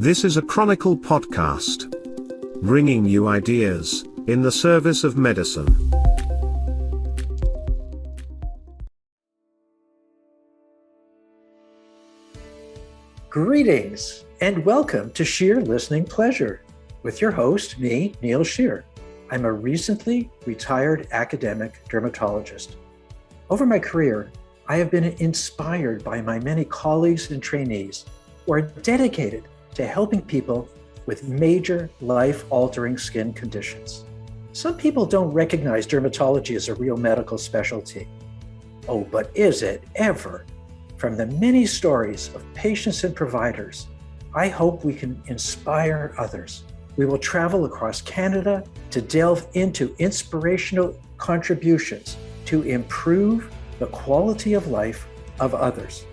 This is a Chronicle podcast, bringing you ideas in the service of medicine. Greetings and welcome to Sheer Listening Pleasure with your host, me, Neil Sheer. I'm a recently retired academic dermatologist. Over my career, I have been inspired by my many colleagues and trainees who are dedicated to helping people with major life-altering skin conditions. Some people don't recognize dermatology as a real medical specialty. Oh, but is it ever? From the many stories of patients and providers, I hope we can inspire others. We will travel across Canada to delve into inspirational contributions to improve the quality of life of others.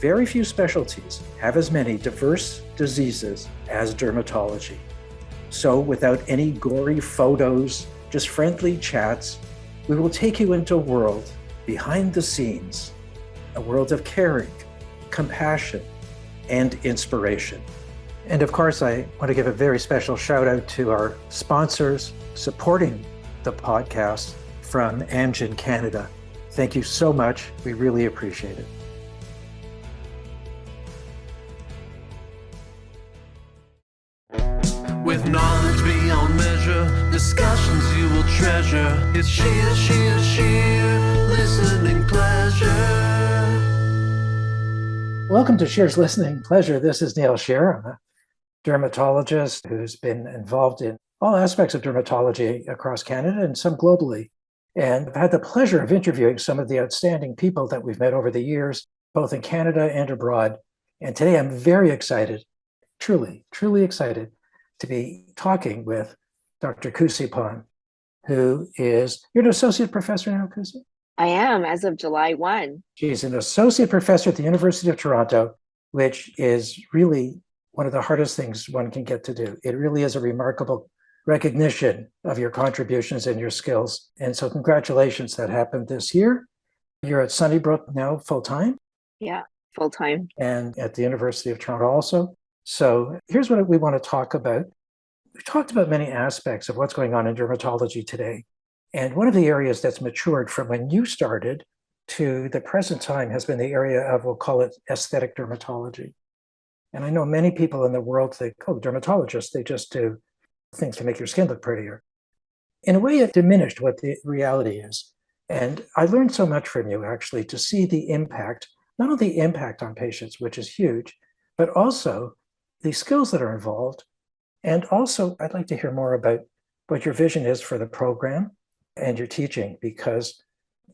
Very few specialties have as many diverse diseases as dermatology. So without any gory photos, just friendly chats, we will take you into a world behind the scenes, a world of caring, compassion, and inspiration. And of course, I want to give a very special shout out to our sponsors supporting the podcast from Amgen Canada. Thank you so much. We really appreciate it. With knowledge beyond measure, discussions you will treasure. It's sheer, listening pleasure. Welcome to Sheer's Listening Pleasure. This is Neil Sheer. I'm a dermatologist who's been involved in all aspects of dermatology across Canada and some globally. And I've had the pleasure of interviewing some of the outstanding people that we've met over the years, both in Canada and abroad. And today I'm very excited, truly excited to be talking with Dr. Kusi Pan, who is, you're an associate professor now, Kusi? I am, as of July 1. She's an associate professor at the University of Toronto, which is really one of the hardest things one can get to do. It really is a remarkable recognition of your contributions and your skills. And so congratulations, that happened this year. You're at Sunnybrook now full-time? Yeah, full-time. And at the University of Toronto also. So here's what we want to talk about. We've talked about many aspects of what's going on in dermatology today. And one of the areas that's matured from when you started to the present time has been the area of, we'll call it aesthetic dermatology. And I know many people in the world think, oh, dermatologists, they just do things to make your skin look prettier. In a way, it diminished what the reality is. And I learned so much from you, actually, to see the impact, not only the impact on patients, which is huge, but also the skills that are involved. And also, I'd like to hear more about what your vision is for the program and your teaching, because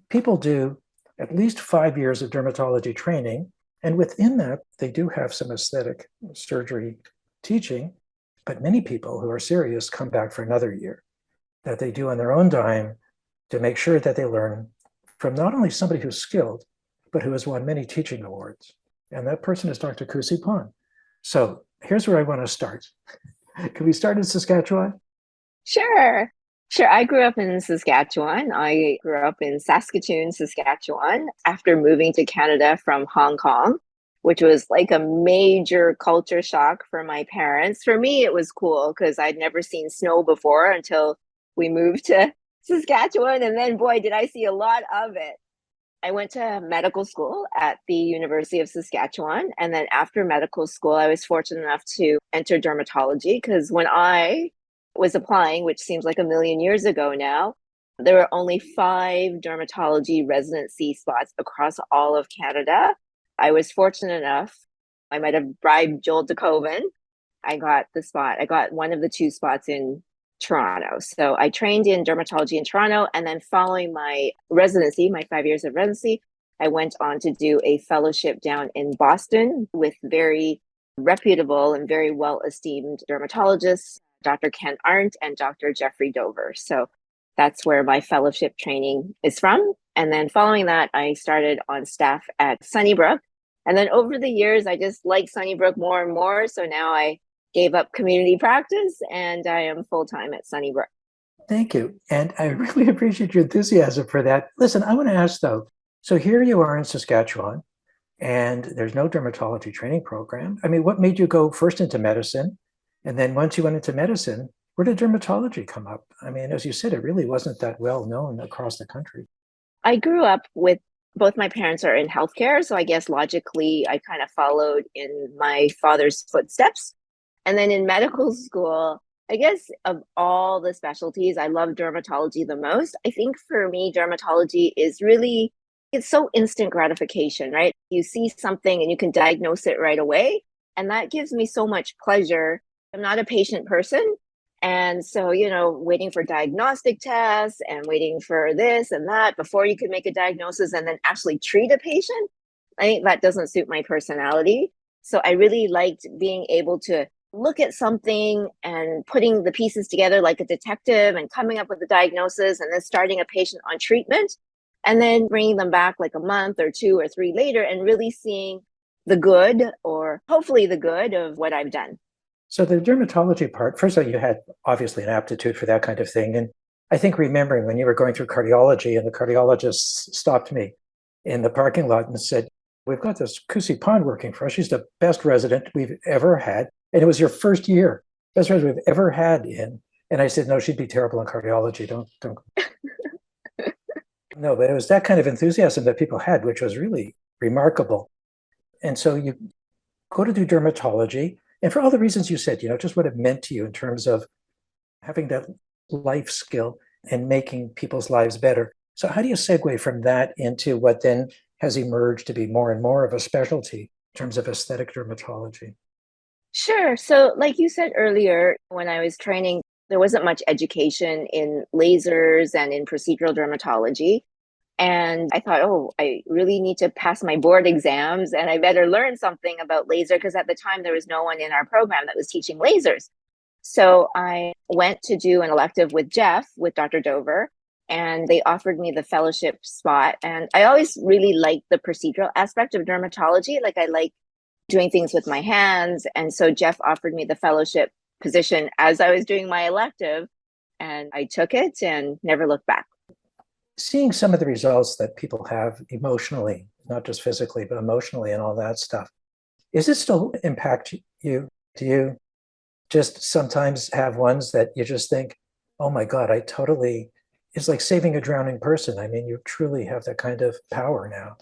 people do at least 5 years of dermatology training. And within that, they do have some aesthetic surgery teaching. But many people who are serious come back for another year that they do on their own dime to make sure that they learn from not only somebody who's skilled, but who has won many teaching awards. And that person is Dr. Kusi Pan. So here's where I want to start. Can we start in Saskatchewan? Sure. I grew up in Saskatchewan. I grew up in Saskatoon, Saskatchewan, after moving to Canada from Hong Kong, which was like a major culture shock for my parents. For me, it was cool because I'd never seen snow before until we moved to Saskatchewan. And then, boy, did I see a lot of it. I went to medical school at the University of Saskatchewan. And then after medical school, I was fortunate enough to enter dermatology because when I was applying, which seems like a million years ago now, there were only 5 dermatology residency spots across all of Canada. I was fortunate enough, I might have bribed Joel DeCoven. I got the spot. I got one of the 2 spots in Toronto. So I trained in dermatology in Toronto. And then following my residency, my 5 years of residency, I went on to do a fellowship down in Boston with very reputable and very well-esteemed dermatologists, Dr. Ken Arndt and Dr. Jeffrey Dover. So that's where my fellowship training is from. And then following that, I started on staff at Sunnybrook. And then over the years, I just liked Sunnybrook more and more. So now I gave up community practice and I am full-time at Sunnybrook. Thank you. And I really appreciate your enthusiasm for that. Listen, I want to ask though, so here you are in Saskatchewan, and there's no dermatology training program. I mean, what made you go first into medicine? And then once you went into medicine, where did dermatology come up? I mean, as you said, it really wasn't that well known across the country. I grew up with both my parents are in healthcare, so I guess logically I kind of followed in my father's footsteps. And then in medical school, I guess of all the specialties, I love dermatology the most. I think for me, dermatology is really, it's so instant gratification, right? You see something and you can diagnose it right away. And that gives me so much pleasure. I'm not a patient person. And so, waiting for diagnostic tests and waiting for this and that before you can make a diagnosis and then actually treat a patient, I think that doesn't suit my personality. So I really liked being able to look at something and putting the pieces together like a detective and coming up with a diagnosis and then starting a patient on treatment and then bringing them back like a month or 2 or 3 later and really seeing the good or hopefully the good of what I've done. So the dermatology part, first of all, you had obviously an aptitude for that kind of thing. And I think remembering when you were going through cardiology and the cardiologist stopped me in the parking lot and said, "We've got this Kusi Pond working for us. She's the best resident we've ever had. And it was your first year, best resident we've ever had in." And I said, "No, she'd be terrible in cardiology. Don't." No, but it was that kind of enthusiasm that people had, which was really remarkable. And so you go to do dermatology. And for all the reasons you said, just what it meant to you in terms of having that life skill and making people's lives better. So how do you segue from that into what then has emerged to be more and more of a specialty in terms of aesthetic dermatology? Sure. So, like you said earlier, when I was training, there wasn't much education in lasers and in procedural dermatology. And I thought, oh, I really need to pass my board exams and I better learn something about laser because at the time there was no one in our program that was teaching lasers. So I went to do an elective with Jeff, with Dr. Dover, and they offered me the fellowship spot. And I always really liked the procedural aspect of dermatology. Like I like doing things with my hands. And so Jeff offered me the fellowship position as I was doing my elective. And I took it and never looked back. Seeing some of the results that people have emotionally, not just physically, but emotionally and all that stuff, is it still impact you? Do you just sometimes have ones that you just think, oh my God, it's like saving a drowning person. I mean, you truly have that kind of power now.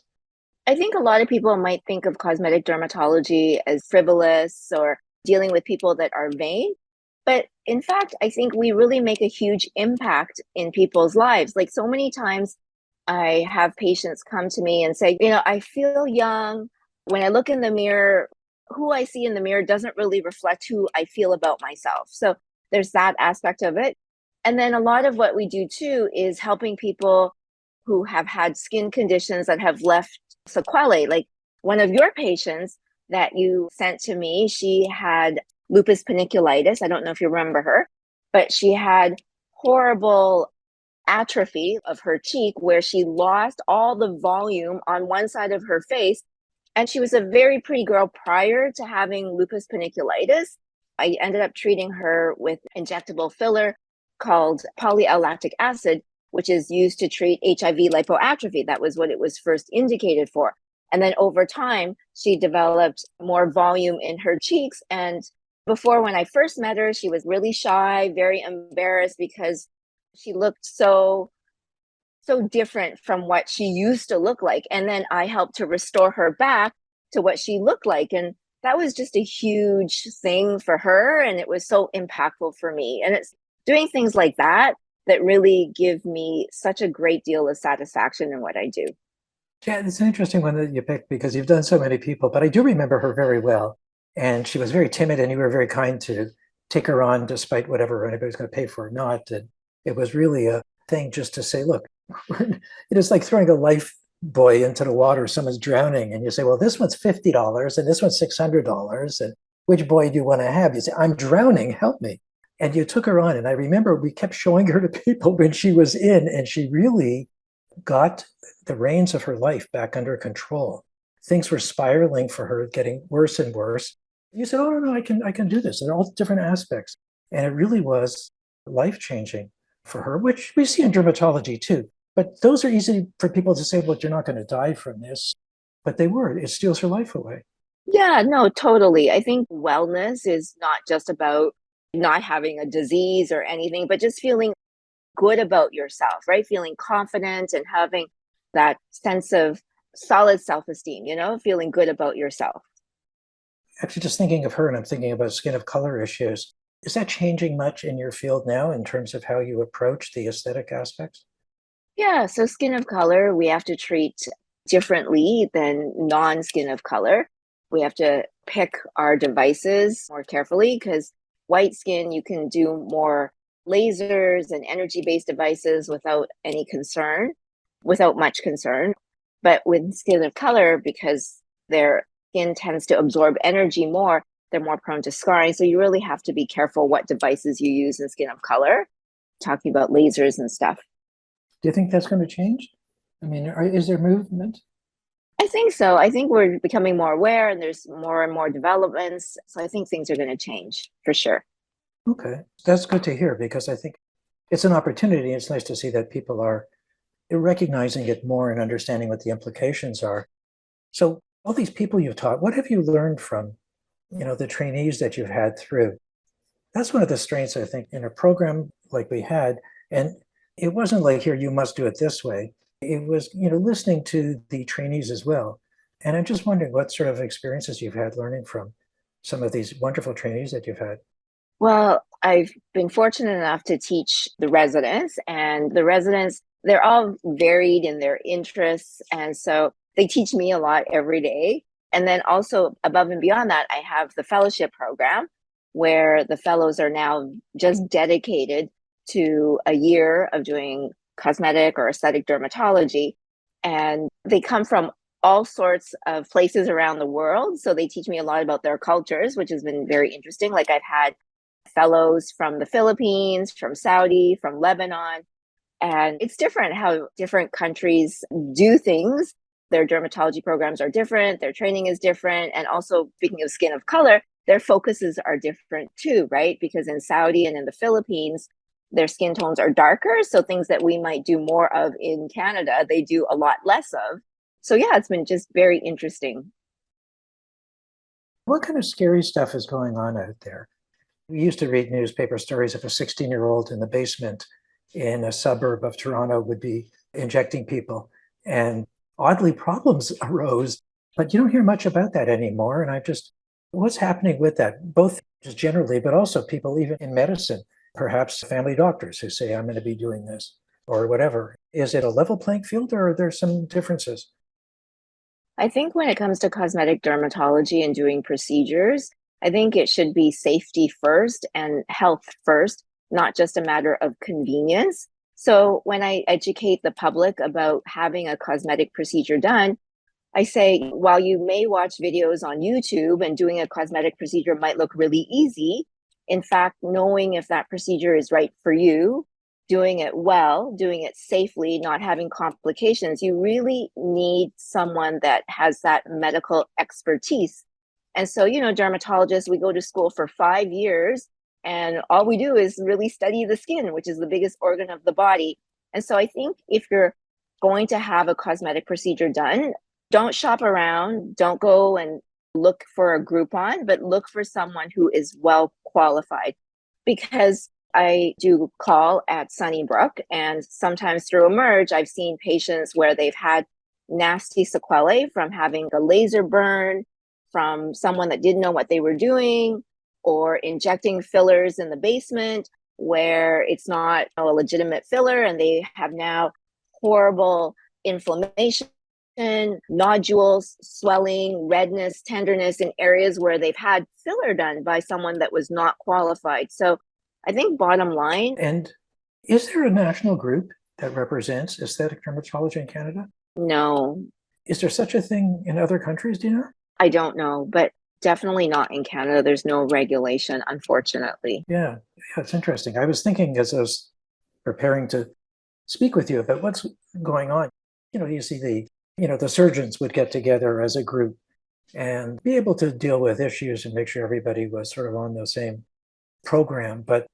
I think a lot of people might think of cosmetic dermatology as frivolous or dealing with people that are vain. But in fact, I think we really make a huge impact in people's lives. Like so many times, I have patients come to me and say, I feel young. When I look in the mirror, who I see in the mirror doesn't really reflect who I feel about myself. So there's that aspect of it. And then a lot of what we do too is helping people who have had skin conditions that have left sequelae. Like one of your patients that you sent to me, she had lupus paniculitis. I don't know if you remember her, but she had horrible atrophy of her cheek where she lost all the volume on one side of her face. And she was a very pretty girl prior to having lupus paniculitis. I ended up treating her with injectable filler called poly-L-lactic acid, which is used to treat HIV lipoatrophy. That was what it was first indicated for. And then over time, she developed more volume in her cheeks. And before, when I first met her, she was really shy, very embarrassed because she looked so different from what she used to look like. And then I helped to restore her back to what she looked like. And that was just a huge thing for her. And it was so impactful for me. And it's doing things like that that really give me such a great deal of satisfaction in what I do. Yeah, it's an interesting one that you picked because you've done so many people, but I do remember her very well. And she was very timid and you were very kind to take her on despite whatever anybody's going to pay for or not. And it was really a thing just to say, look, it is like throwing a life buoy into the water, someone's drowning, and you say, well, this one's $50 and this one's $600. And which buoy do you want to have? You say, I'm drowning, help me. And you took her on. And I remember we kept showing her to people when she was in, and she really got the reins of her life back under control. Things were spiraling for her, getting worse and worse. You said, oh, no, I can do this. And all different aspects. And it really was life-changing for her, which we see in dermatology too. But those are easy for people to say, well, you're not going to die from this. but it steals her life away. Yeah, no, totally. I think wellness is not just about not having a disease or anything, but just feeling good about yourself, right? Feeling confident and having that sense of solid self-esteem, feeling good about yourself. Actually, just thinking of her, and I'm thinking about skin of color issues. Is that changing much in your field now in terms of how you approach the aesthetic aspects? Yeah, so skin of color, we have to treat differently than non-skin of color. We have to pick our devices more carefully because white skin, you can do more lasers and energy-based devices without any concern, without much concern. But with skin of color, because their skin tends to absorb energy more, they're more prone to scarring. So you really have to be careful what devices you use in skin of color, talking about lasers and stuff. Do you think that's going to change? I mean, is there movement? I think so. I think we're becoming more aware and there's more and more developments. So I think things are going to change for sure. Okay, that's good to hear because I think it's an opportunity. It's nice to see that people are recognizing it more and understanding what the implications are. So all these people you've taught, what have you learned from, the trainees that you've had through? That's one of the strengths, I think, in a program like we had. And it wasn't like, here, you must do it this way. It was, listening to the trainees as well. And I'm just wondering what sort of experiences you've had learning from some of these wonderful trainees that you've had. Well, I've been fortunate enough to teach the residents, and the residents, they're all varied in their interests. And so they teach me a lot every day. And then also, above and beyond that, I have the fellowship program where the fellows are now just dedicated to a year of doing cosmetic or aesthetic dermatology. And they come from all sorts of places around the world. So they teach me a lot about their cultures, which has been very interesting. Like I've had fellows from the Philippines, from Saudi, from Lebanon. And it's different how different countries do things. Their dermatology programs are different, their training is different. And also, speaking of skin of color, their focuses are different too, right? Because in Saudi and in the Philippines, their skin tones are darker. So things that we might do more of in Canada, they do a lot less of. So yeah, it's been just very interesting. What kind of scary stuff is going on out there? We used to read newspaper stories of a 16-year-old in the basement in a suburb of Toronto would be injecting people. And oddly, problems arose, but you don't hear much about that anymore. And what's happening with that, both just generally, but also people even in medicine, perhaps family doctors who say, I'm going to be doing this or whatever. Is it a level playing field or are there some differences? I think when it comes to cosmetic dermatology and doing procedures, I think it should be safety first and health first, not just a matter of convenience. So when I educate the public about having a cosmetic procedure done, I say, while you may watch videos on YouTube and doing a cosmetic procedure might look really easy, in fact, knowing if that procedure is right for you, doing it well, doing it safely, not having complications, you really need someone that has that medical expertise. And so, dermatologists, we go to school for 5 years and all we do is really study the skin, which is the biggest organ of the body. And so I think if you're going to have a cosmetic procedure done, don't shop around, don't go and look for a Groupon, but look for someone who is well qualified. Because I do call at Sunnybrook, and sometimes through Emerge, I've seen patients where they've had nasty sequelae from having a laser burn, from someone that didn't know what they were doing, or injecting fillers in the basement where it's not a legitimate filler, and they have now horrible inflammation, nodules, swelling, redness, tenderness in areas where they've had filler done by someone that was not qualified. So I think bottom line. And is there a national group that represents aesthetic dermatology in Canada? No. Is there such a thing in other countries, do you know? I don't know, but definitely not in Canada. There's no regulation, unfortunately. Yeah, it's interesting. I was thinking as I was preparing to speak with you about what's going on. You see the surgeons would get together as a group and be able to deal with issues and make sure everybody was sort of on the same program. But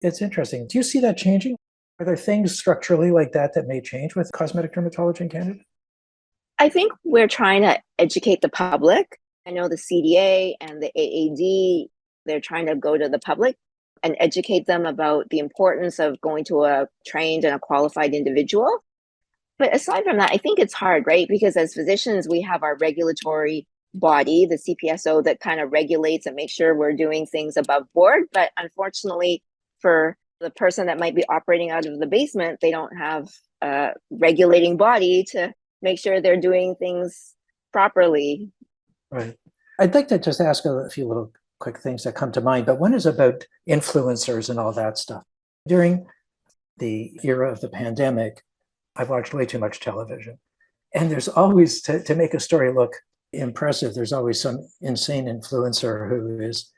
it's interesting. Do you see that changing? Are there things structurally like that may change with cosmetic dermatology in Canada? I think we're trying to educate the public. I know the CDA and the AAD, they're trying to go to the public and educate them about the importance of going to a trained and a qualified individual. But aside from that, I think it's hard, right? Because as physicians, we have our regulatory body, the CPSO, that kind of regulates and makes sure we're doing things above board. But unfortunately, for the person that might be operating out of the basement, they don't have a regulating body to make sure they're doing things properly. Right. I'd like to just ask a few little quick things that come to mind, but one is about influencers and all that stuff. During the era of the pandemic, I've watched way too much television. And there's always, to make a story look impressive, there's always some insane influencer who is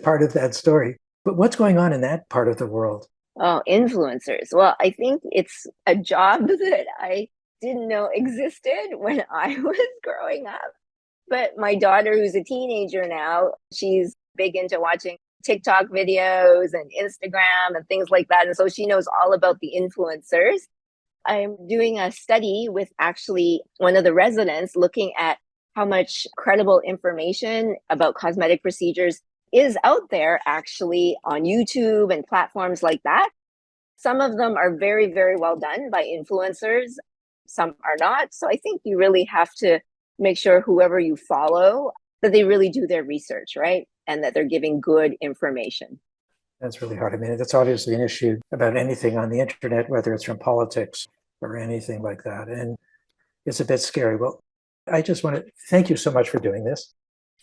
part of that story. But what's going on in that part of the world? Oh, influencers. Well, I think it's a job that I didn't know existed when I was growing up. But my daughter, who's a teenager now, she's big into watching TikTok videos and Instagram and things like that. And so she knows all about the influencers. I'm doing a study with actually one of the residents looking at how much credible information about cosmetic procedures is out there actually on YouTube and platforms like that. Some of them are very, very well done by influencers. Some are not. So I think you really have to make sure whoever you follow, that they really do their research, right? And that they're giving good information. That's really hard. I mean, that's obviously an issue about anything on the internet, whether it's from politics or anything like that. And it's a bit scary. Well, I just want to thank you so much for doing this.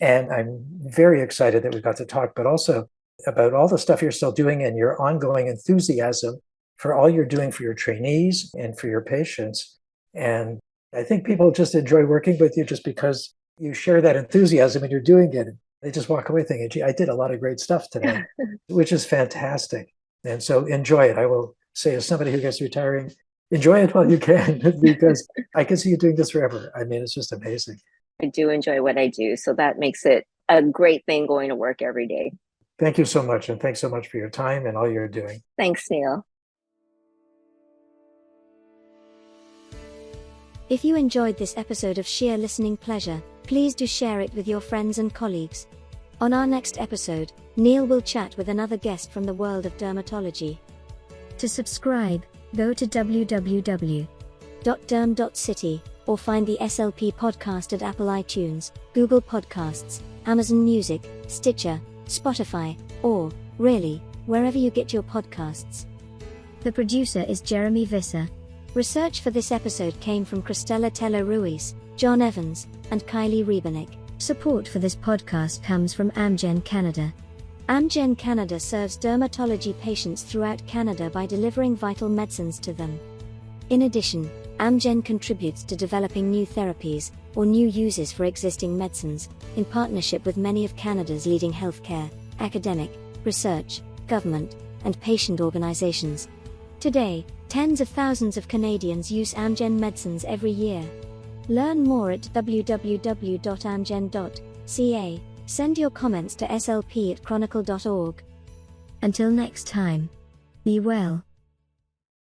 And I'm very excited that we got to talk, but also about all the stuff you're still doing and your ongoing enthusiasm for all you're doing for your trainees and for your patients. And I think people just enjoy working with you just because you share that enthusiasm and you're doing it. They just walk away thinking, gee, I did a lot of great stuff today, which is fantastic. And so enjoy it. I will say, as somebody who gets retiring, enjoy it while you can, because I can see you doing this forever. I mean, it's just amazing. I do enjoy what I do. So that makes it a great thing going to work every day. Thank you so much. And thanks so much for your time and all you're doing. Thanks, Neil. If you enjoyed this episode of Sheer Listening Pleasure, please do share it with your friends and colleagues. On our next episode, Neil will chat with another guest from the world of dermatology. To subscribe, go to www.derm.city or find the SLP podcast at Apple iTunes, Google Podcasts, Amazon Music, Stitcher, Spotify, or, really, wherever you get your podcasts. The producer is Jeremy Visser. Research for this episode came from Cristela Tello Ruiz, John Evans, and Kylie Rebernick. Support for this podcast comes from Amgen Canada. Amgen Canada serves dermatology patients throughout Canada by delivering vital medicines to them. In addition, Amgen contributes to developing new therapies or new uses for existing medicines, in partnership with many of Canada's leading healthcare, academic, research, government, and patient organizations. Today, tens of thousands of Canadians use Amgen medicines every year. Learn more at www.amgen.ca. Send your comments to slp@chronicle.org. Until next time, be well.